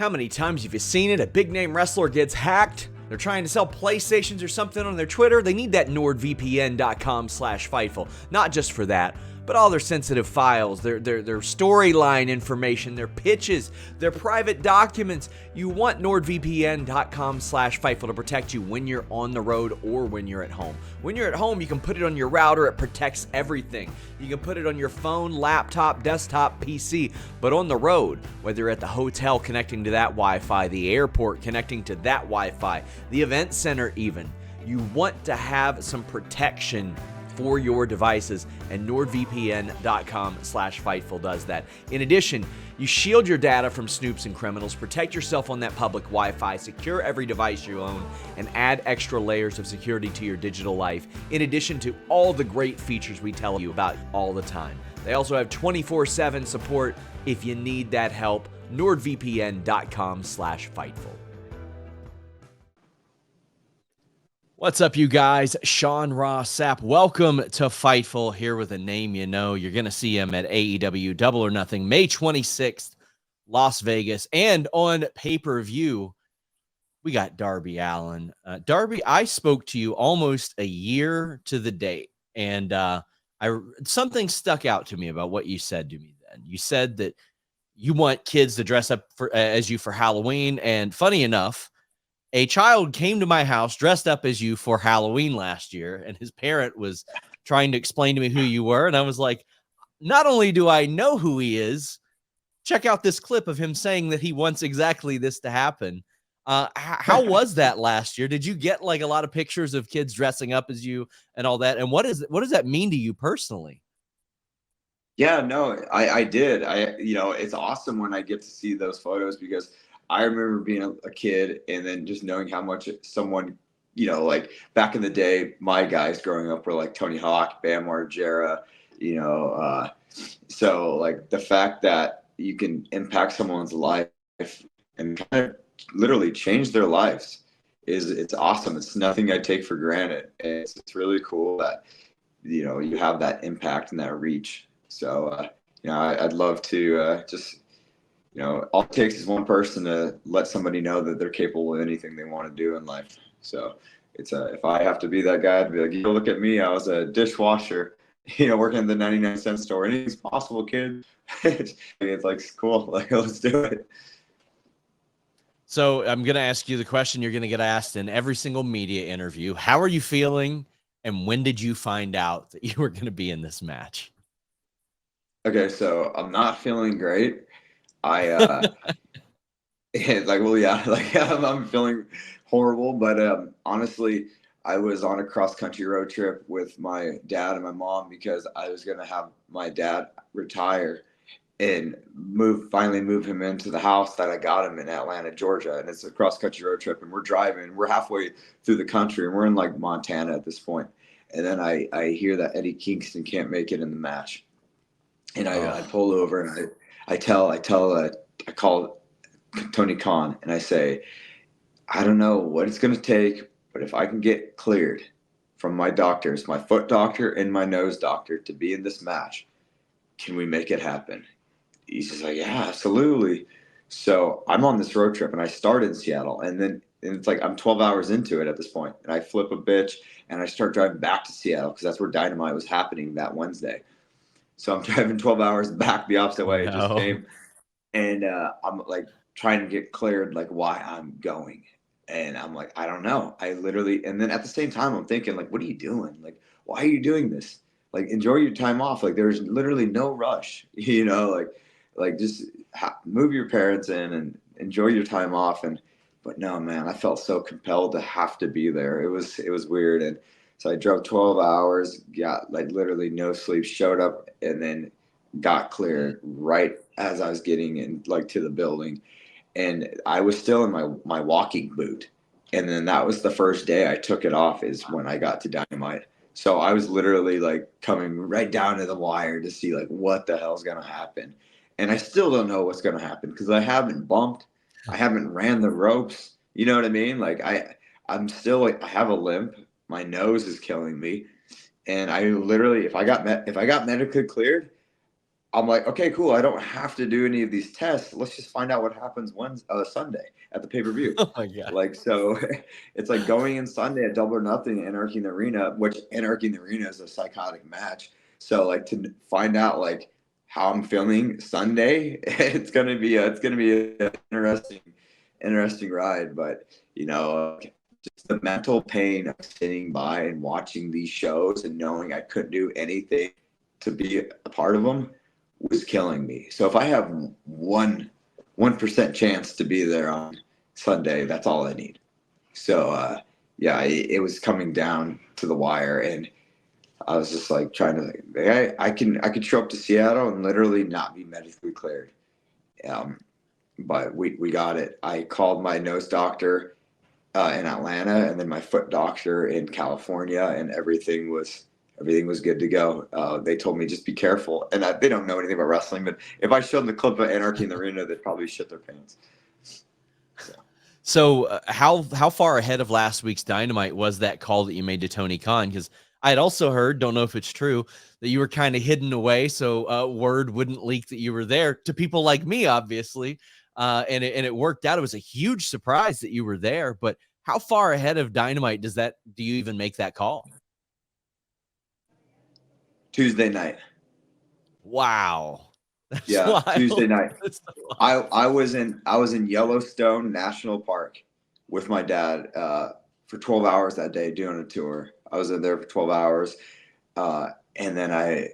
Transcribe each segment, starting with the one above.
How many times have you seen it? A big name wrestler gets hacked. They're trying to sell PlayStations or something on their Twitter. They need that nordvpn.com/Fightful. Not just for that, but all their sensitive files, their storyline information, their pitches, their private documents. You want nordvpn.com/Fightful to protect you when you're on the road or when you're at home. When you're at home, you can put it on your router. It protects everything. You can put it on your phone, laptop, desktop, PC. But on the road, whether you're at the hotel connecting to that Wi-Fi, the airport connecting to that Wi-Fi, the event center even, you want to have some protection for your devices, and nordvpn.com/Fightful does that. In addition, you shield your data from snoops and criminals, protect yourself on that public Wi-Fi, secure every device you own, and add extra layers of security to your digital life, in addition to all the great features we tell you about all the time. They also have 24/7 support if you need that help. nordvpn.com/Fightful. What's up, you guys? Sean Ross Sapp. Welcome to Fightful, here with a name you know. You're going to see him at AEW Double or Nothing, May 26th, Las Vegas. And on pay-per-view, we got Darby Allin. Darby, I spoke to you almost a year to the date, and something stuck out to me about what you said to me then. You said that you want kids to dress up as you for Halloween, and funny enough, a child came to my house dressed up as you for Halloween last year, and his parent was trying to explain to me who you were. And I was like, not only do I know who he is, check out this clip of him saying that he wants exactly this to happen. How was that last year? Did you get like a lot of pictures of kids dressing up as you and all that? And what does that mean to you personally? Yeah, no, I did. It's awesome when I get to see those photos, because I remember being a kid and then just knowing how much someone, like back in the day, my guys growing up were like Tony Hawk, Bam Margera, so like the fact that you can impact someone's life and kind of literally change their lives it's awesome. It's nothing I take for granted. And it's really cool that, you have that impact and that reach. So, I'd love to just, all it takes is one person to let somebody know that they're capable of anything they want to do in life. So it's if I have to be that guy, I'd be like, look at me. I was a dishwasher, working in the 99-cent store. Anything's possible, kid. It's like, cool. Like, let's do it. So I'm going to ask you the question you're going to get asked in every single media interview. How are you feeling? And when did you find out that you were going to be in this match? Okay. So I'm not feeling great. I'm feeling horrible, but honestly, I was on a cross-country road trip with my dad and my mom because I was going to have my dad retire and finally move him into the house that I got him in Atlanta, Georgia. And it's a cross-country road trip, and we're halfway through the country, and we're in like Montana at this point. And then I hear that Eddie Kingston can't make it in the match. And I pull over and I call Tony Khan and I say, I don't know what it's going to take, but if I can get cleared from my doctors, my foot doctor and my nose doctor, to be in this match, can we make it happen? He's just like, yeah, absolutely. So I'm on this road trip, and I start in Seattle, and it's like I'm 12 hours into it at this point, and I flip a bitch and I start driving back to Seattle because that's where Dynamite was happening that Wednesday. So I'm driving 12 hours back the opposite way. It just came. And I'm like trying to get cleared, like why I'm going. And I'm like, I don't know. And then at the same time, I'm thinking like, what are you doing? Like, why are you doing this? Like, enjoy your time off. Like, there's literally no rush, like just move your parents in and enjoy your time off. But no, man, I felt so compelled to have to be there. It was weird. And so I drove 12 hours, got like literally no sleep, showed up, and then got cleared right as I was getting in, like, to the building. And I was still in my walking boot. And then that was the first day I took it off, is when I got to Dynamite. So I was literally like coming right down to the wire to see like what the hell's going to happen. And I still don't know what's going to happen because I haven't bumped. I haven't ran the ropes. You know what I mean? Like I'm still like, I have a limp. My nose is killing me. And I literally, if I got medically cleared, I'm like, okay, cool. I don't have to do any of these tests. Let's just find out what happens Sunday at the pay-per-view. Oh my God. Like, so it's like going in Sunday at Double or Nothing, Anarchy in the Arena, which Anarchy in the Arena is a psychotic match. So like to find out like how I'm feeling Sunday, it's gonna be an interesting ride. But just the mental pain of sitting by and watching these shows and knowing I couldn't do anything to be a part of them was killing me. So if I have 1% chance to be there on Sunday, that's all I need. So yeah, it was coming down to the wire, and I was just like trying to I could show up to Seattle and literally not be medically cleared. But we got it. I called my nose doctor in Atlanta, and then my foot doctor in California, and everything was good to go. They told me just be careful, and they don't know anything about wrestling, but if I showed them the clip of Anarchy in the Arena, they'd probably shit their pants. So how far ahead of last week's Dynamite was that call that you made to Tony Khan? Because I had also heard, don't know if it's true, that you were kind of hidden away so word wouldn't leak that you were there to people like me, obviously. And it worked out. It was a huge surprise that you were there. But how far ahead of Dynamite do you even make that call? Tuesday night. Wow. That's wild. Tuesday night. I was in Yellowstone National Park with my dad for 12 hours that day doing a tour. I was in there for 12 hours. And then I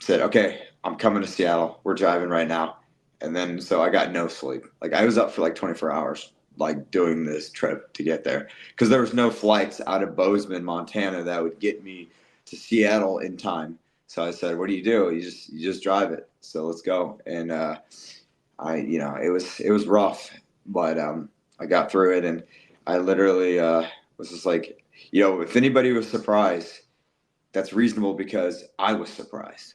said, okay, I'm coming to Seattle. We're driving right now. And then, so I got no sleep. Like I was up for like 24 hours, like doing this trip to get there. Cause there was no flights out of Bozeman, Montana that would get me to Seattle in time. So I said, what do? You just drive it. So let's go. And it was rough, but I got through it, and I literally was just like, if anybody was surprised, that's reasonable because I was surprised.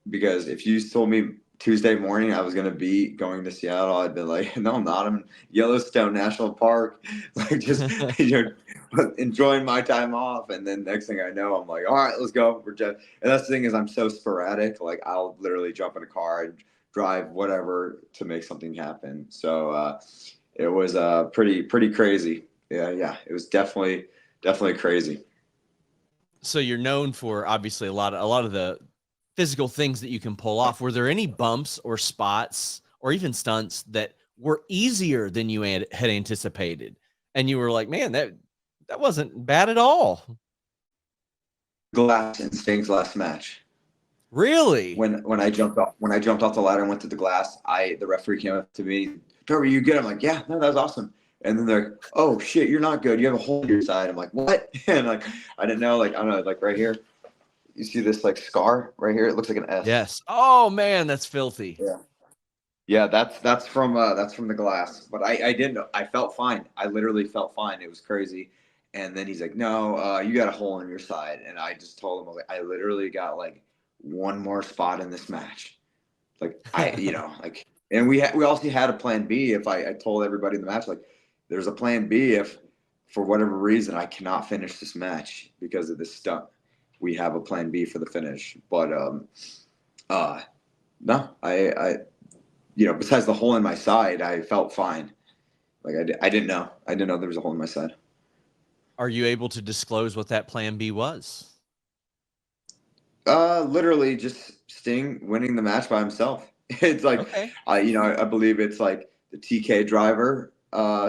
Because if you told me Tuesday morning I was going to be going to Seattle, I'd be like, no, I'm not. I'm in Yellowstone National Park, like just enjoying my time off. And then next thing I know, I'm like, all right, let's go. And that's the thing is I'm so sporadic. Like I'll literally jump in a car and drive whatever to make something happen. So it was pretty crazy. Yeah. It was definitely crazy. So you're known for obviously a lot of the physical things that you can pull off. Were there any bumps or spots or even stunts that were easier than you had anticipated? And you were like, man, that wasn't bad at all. Glass in Sting's last match. Really? When I jumped off the ladder and went to the glass, the referee came up to me, Darby, you good? I'm like, yeah, no, that was awesome. And then they're like, oh shit, you're not good. You have a hole in your side. I'm like, what? And like, I didn't know, like, I don't know, like right here. You see this like scar right here? It looks like an S. Yes. Oh man, that's filthy. Yeah. That's from the glass. But I didn't. I felt fine. I literally felt fine. It was crazy. And then he's like, no, you got a hole in your side. And I just told him, I literally got like one more spot in this match. Like and we also had a plan B. If I told everybody in the match, like, there's a plan B if for whatever reason I cannot finish this match because of this stunt. We have a plan B for the finish. But no, I besides the hole in my side, I felt fine. Like I didn't know there was a hole in my side. Are you able to disclose what that plan B was? Literally just Sting winning the match by himself. It's like, okay. I believe it's like the TK driver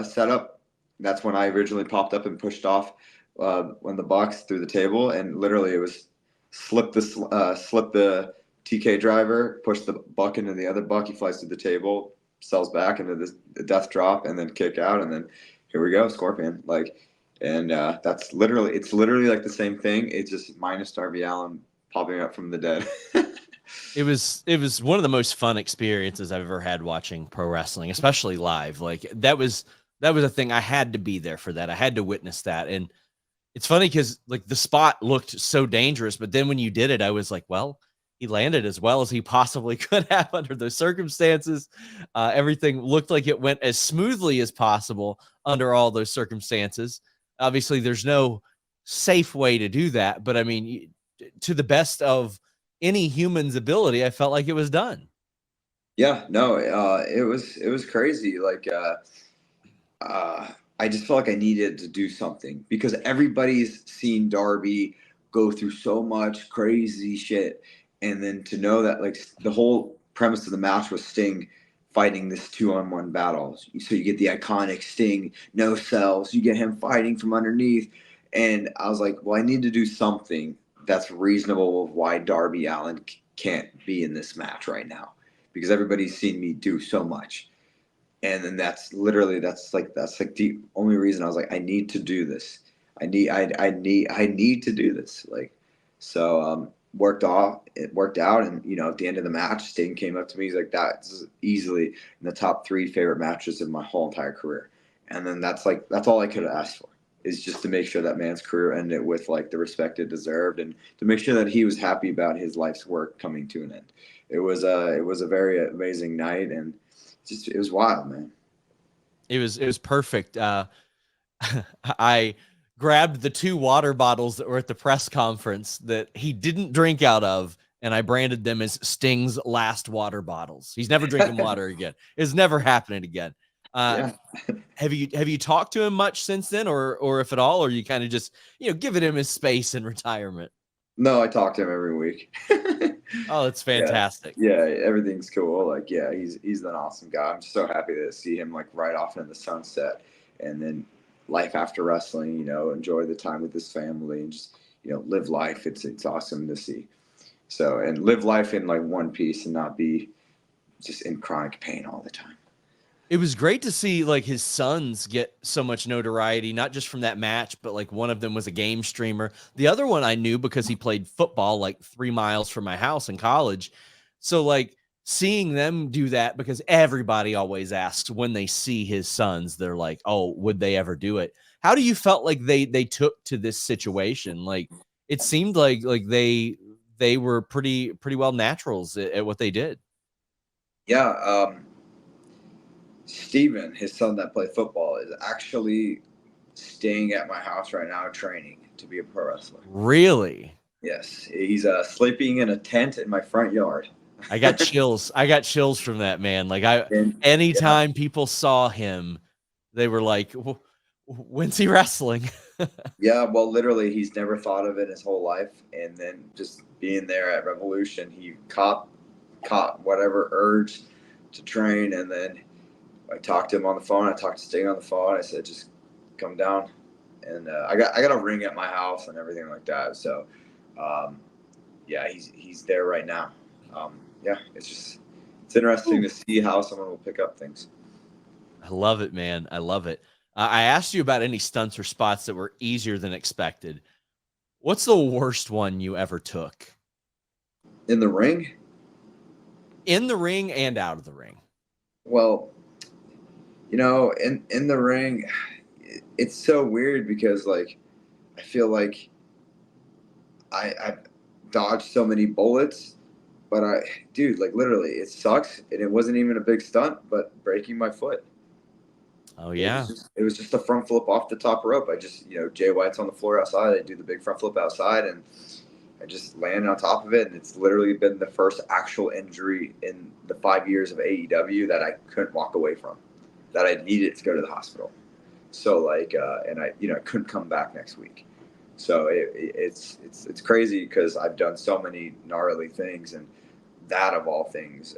setup. That's when I originally popped up and pushed off when the box through the table, and literally it was slip the TK driver, push the buck into the other buck. He flies through the table, sells back into the death drop, and then kick out, and then here we go, Scorpion. Like, and it's literally like the same thing. It's just minus Darby Allin popping up from the dead. It was one of the most fun experiences I've ever had watching pro wrestling, especially live. Like that was a thing. I had to be there for that. I had to witness that. And it's funny because like the spot looked so dangerous, but then when you did it, I was like, well, he landed as well as he possibly could have under those circumstances. Everything looked like it went as smoothly as possible under all those circumstances. Obviously, there's no safe way to do that, but I mean, to the best of any human's ability, I felt like it was done. Yeah, no, it was crazy. Like, I just felt like I needed to do something because everybody's seen Darby go through so much crazy shit, and then to know that like the whole premise of the match was Sting fighting this 2-on-1 battle. So you get the iconic Sting no cells, you get him fighting from underneath, and I was like, well, I need to do something that's reasonable of why Darby Allin can't be in this match right now because everybody's seen me do so much. And then that's the only reason I was like, I need to do this. I need to do this. Like, so it worked out. And, at the end of the match, Sting came up to me. He's like, that's easily in the top 3 favorite matches of my whole entire career. And then that's all I could have asked for is just to make sure that man's career ended with like the respect it deserved and to make sure that he was happy about his life's work coming to an end. It was a very amazing night. And it was wild, man. It was perfect. I grabbed the 2 water bottles that were at the press conference that he didn't drink out of, and I branded them as Sting's last water bottles. He's never drinking water again. It's never happening again. Yeah. Have you talked to him much since then, or if at all, or you kind of just giving him his space in retirement? No, I talk to him every week. Oh, it's Yeah, fantastic. yeah, everything's cool. Like, yeah, he's an awesome guy. I'm just so happy to see him like right off in the sunset, and then life after wrestling. Enjoy the time with his family and just live life. It's awesome to see. So and live life in like one piece and not be just in chronic pain all the time. It was great to see like his sons get so much notoriety, not just from that match, but like one of them was a game streamer. The other one I knew because he played football like 3 miles from my house in college. So like seeing them do that, because everybody always asks when they see his sons, they're like, "Oh, would they ever do it?" How do you felt like they took to this situation? Like it seemed like they were pretty well naturals at what they did. Yeah. Steven, his son that played football, is actually staying at my house right now training to be a pro wrestler. Really? Yes, he's sleeping in a tent in my front yard. I got chills. I got chills from that, man. Like And yeah, anytime people saw him, they were like, "When's he wrestling?" yeah. Well, literally, he's never thought of it his whole life, and then just being there at Revolution, he caught whatever urge to train, and then I talked to him on the phone. I talked to Sting on the phone. I said, just come down, and I got a ring at my house and everything like that. So, yeah, he's there right now. Yeah, it's interesting Ooh. to see how someone will pick up things. I love it, man. I love it. I asked you about any stunts or spots that were easier than expected. What's the worst one you ever took In the ring, in the ring and out of the ring? well, in the ring, it's so weird because like I feel like I've dodged so many bullets, but dude, like literally, it sucks, and it wasn't even a big stunt, but breaking my foot. Oh It yeah, was just it was just a front flip off the top rope. I just Jay White's on the floor outside. I do the big front flip outside, and I just landed on top of it. And it's literally been the first actual injury in the 5 years of AEW that I couldn't walk away from, that I needed to go to the hospital. So like, and I couldn't come back next week. So it's crazy because I've done so many gnarly things, and that of all things,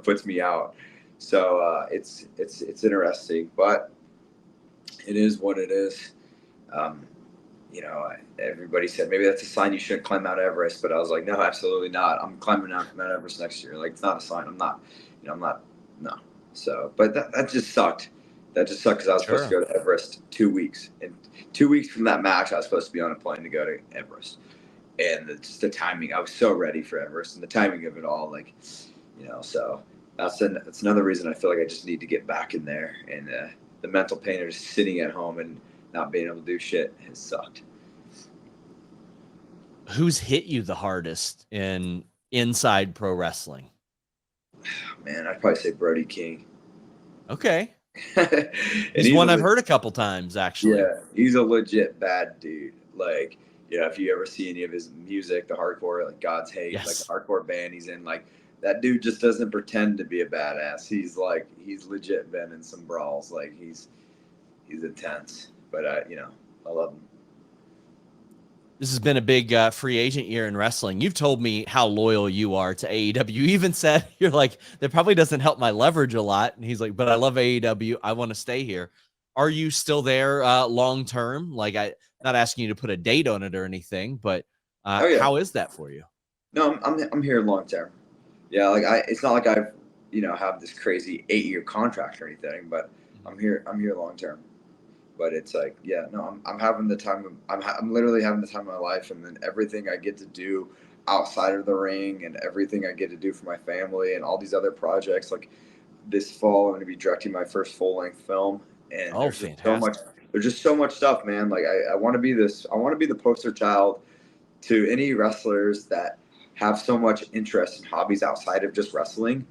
puts me out. So it's interesting, but it is what it is. Um, Everybody said maybe that's a sign you shouldn't climb Mount Everest, but I was like, no, absolutely not. I'm climbing Mount Everest next year. Like, it's not a sign. I'm not. I'm not. No. So, but that just sucked. That just sucked because I was supposed to sure. go to Everest 2 weeks, and 2 weeks from that match, I was supposed to be on a plane to go to Everest. And just the timing, I was so ready for Everest, and the timing of it all, like, so that's another reason I feel like I just need to get back in there. And the mental pain of just sitting at home and not being able to do shit has sucked. Who's hit you the hardest in inside pro wrestling? Man, I'd probably say Brody King. Okay, And he's one I've heard a couple times actually. yeah, he's a legit bad dude. Like, Yeah, if you ever see any of his music, the hardcore, like God's Hate, like the Yes. hardcore band he's in, like that dude just doesn't pretend to be a badass. He's legit been in some brawls. Like he's intense. But I love him. This has been a big free agent year in wrestling. You've told me how loyal you are to AEW. You even said, you're like, that probably doesn't help my leverage a lot. And he's like, but I love AEW. I want to stay here. Are you still there long term? Like, not asking you to put a date on it or anything, but Oh yeah. how is that for you? No, I'm here long term. Yeah, like it's not like I've have this crazy 8-year contract or anything, but I'm here long term. But it's like, yeah, no, I'm having the time I'm literally having the time of my life, and then everything I get to do outside of the ring and everything I get to do for my family and all these other projects. Like this fall I'm going to be directing my first full-length film, and Oh, fantastic. there's just so much stuff, man. Like I want to be the poster child to any wrestlers that have so much interest in hobbies outside of just wrestling,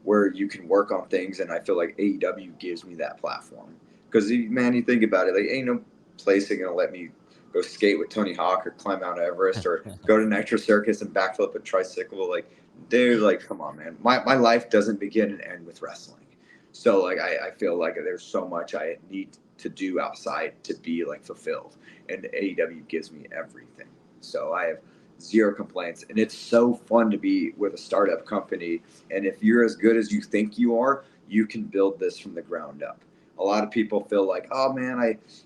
where you can work on things. And I feel like AEW gives me that platform. Because, man, you think about it, like, ain't no place they're going to let me go skate with Tony Hawk or climb Mount Everest or go to Nitro Circus and backflip a tricycle. Like, dude, like, come on, man. My life doesn't begin and end with wrestling. So, like, I feel like there's so much I need to do outside to be, like, fulfilled. And AEW gives me everything. So I have zero complaints. And it's so fun to be with a startup company. And if you're as good as you think you are, you can build this from the ground up. A lot of people feel like, oh man,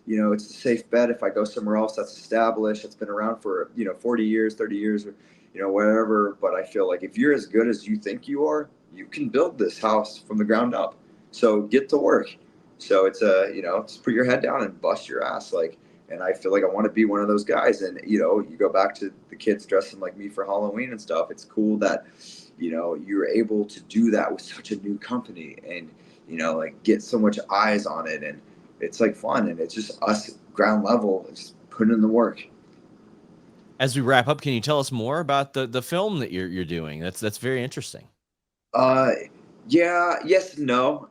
it's a safe bet if I go somewhere else that's established, it's been around for 40 years, 30 years, or whatever. But I feel like if you're as good as you think you are, you can build this house from the ground up. So get to work. So it's just put your head down and bust your ass, like. And I feel like I want to be one of those guys. And you go back to the kids dressing like me for Halloween and stuff. It's cool that you're able to do that with such a new company, and like get so much eyes on it, and it's like fun, and it's just us ground level just putting in the work. As we wrap up, can you tell us more about the film that you're doing? That's very interesting. Yeah, yes, no.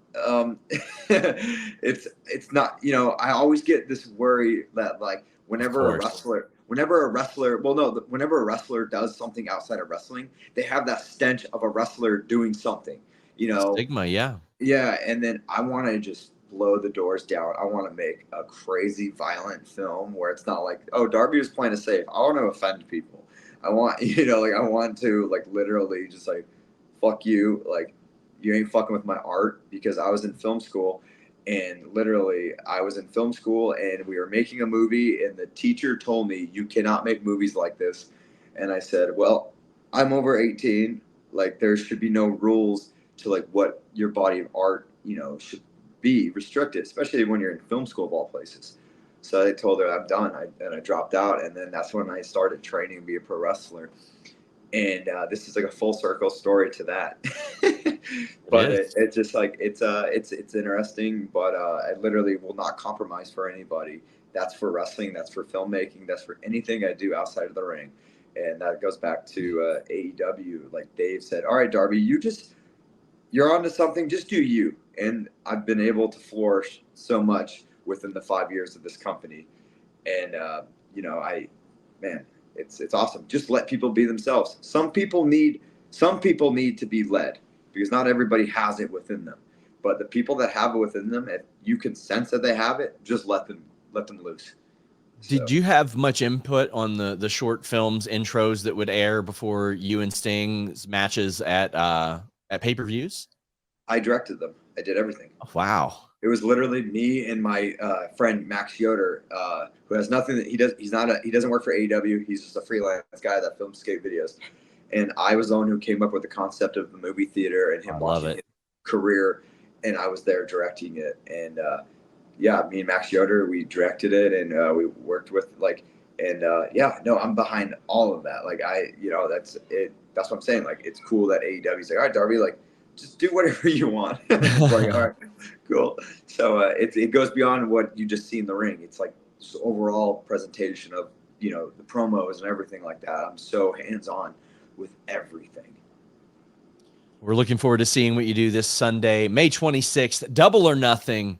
It's not. I always get this worry that like Of course. whenever a wrestler does something outside of wrestling, they have that stench of a wrestler doing something. The stigma, yeah. Yeah, and then I want to just blow the doors down. I want to make a crazy violent film where it's not like, oh, Darby was playing it safe. I want to offend people. I want, like I want to like literally just like, fuck you, like you ain't fucking with my art. Because I was in film school, and literally I was in film school and we were making a movie, and the teacher told me you cannot make movies like this. And I said, well, I'm over 18. Like there should be no rules to like what your body of art, should be restricted, especially when you're in film school of all places. So I told her I'm done, and I dropped out, and then that's when I started training to be a pro wrestler. And this is like a full circle story to that. But it's just like it's interesting. But I literally will not compromise for anybody. That's for wrestling. That's for filmmaking. That's for anything I do outside of the ring. And that goes back to AEW. Like Dave said, all right, Darby, you're onto something. Just do you. And I've been able to flourish so much within the 5 years of this company. And man, it's awesome. Just let people be themselves. Some people need to be led, because not everybody has it within them. But the people that have it within them, if you can sense that they have it, just let them loose. Did you have much input on the short films intros that would air before you and Sting's matches at pay-per-views? I directed them. I did everything. Oh, wow. It was literally me and my friend Max Yoder, who has nothing. He doesn't work for AEW. He's just a freelance guy that films skate videos. And I was the one who came up with the concept of the movie theater and him watching his career, and I was there directing it. And me and Max Yoder, we directed it, and we worked with I'm behind all of that. Like that's it. That's what I'm saying. Like it's cool that AEW's like, all right, Darby, like just do whatever you want. It's like, all right, cool. So it goes beyond what you just see in the ring. It's like this overall presentation of the promos and everything like that. I'm so hands on with everything. We're looking forward to seeing what you do this Sunday, May 26th, Double or Nothing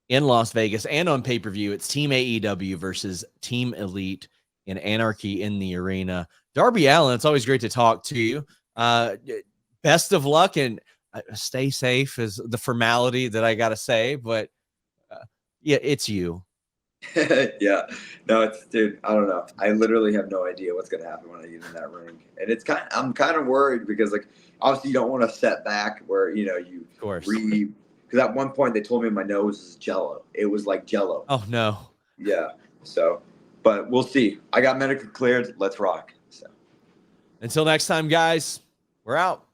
in Las Vegas and on pay-per-view. It's Team AEW versus Team Elite. and Anarchy in the arena. Darby Allin, it's always great to talk to you. Best of luck, and stay safe is the formality that I got to say, but yeah, it's you. Yeah, no, it's dude. I don't know. I literally have no idea what's gonna happen when I get in that ring, and I'm kind of worried because like obviously you don't want to set back where you Of course. because at one point they told me my nose is jello. It was like jello. Oh no. Yeah. So, but we'll see. I got medical cleared. Let's rock. So Until next time, guys, we're out.